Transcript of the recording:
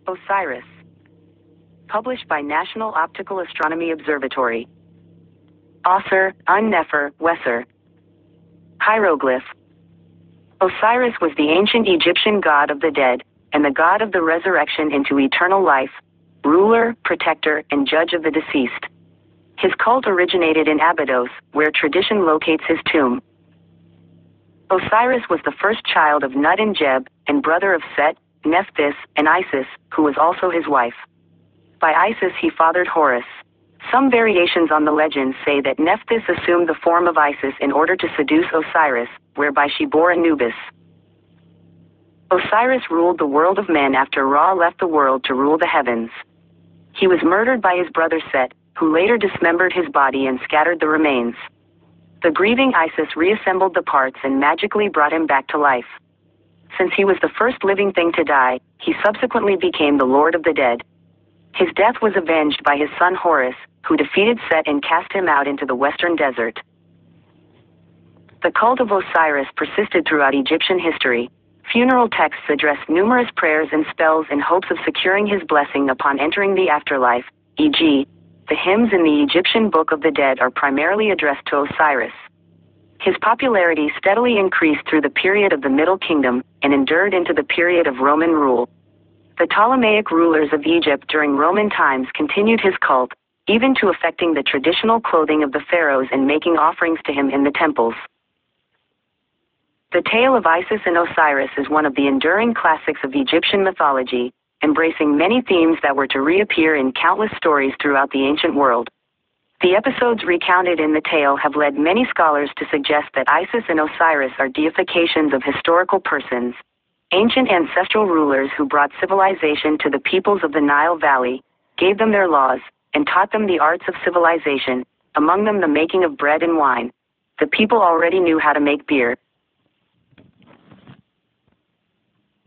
Osiris. Published by National Optical Astronomy Observatory. Author, Nefer, Weser. Hieroglyph. Osiris was the ancient Egyptian god of the dead, and the god of the resurrection into eternal life, ruler, protector, and judge of the deceased. His cult originated in Abydos, where tradition locates his tomb. Osiris was the first child of Nut and Jeb, and brother of Set, Nephthys, and Isis, who was also his wife. By Isis he fathered Horus. Some variations on the legend say that Nephthys assumed the form of Isis in order to seduce Osiris, whereby she bore Anubis. Osiris ruled the world of men after Ra left the world to rule the heavens. He was murdered by his brother Set, who later dismembered his body and scattered the remains. The grieving Isis reassembled the parts and magically brought him back to life. Since he was the first living thing to die, he subsequently became the Lord of the Dead. His death was avenged by his son Horus, who defeated Set and cast him out into the western desert. The cult of Osiris persisted throughout Egyptian history. Funeral texts addressed numerous prayers and spells in hopes of securing his blessing upon entering the afterlife, e.g., the hymns in the Egyptian Book of the Dead are primarily addressed to Osiris. His popularity steadily increased through the period of the Middle Kingdom and endured into the period of Roman rule. The Ptolemaic rulers of Egypt during Roman times continued his cult, even to affecting the traditional clothing of the pharaohs and making offerings to him in the temples. The tale of Isis and Osiris is one of the enduring classics of Egyptian mythology, embracing many themes that were to reappear in countless stories throughout the ancient world. The episodes recounted in the tale have led many scholars to suggest that Isis and Osiris are deifications of historical persons, ancient ancestral rulers who brought civilization to the peoples of the Nile Valley, gave them their laws, and taught them the arts of civilization, among them the making of bread and wine. The people already knew how to make beer,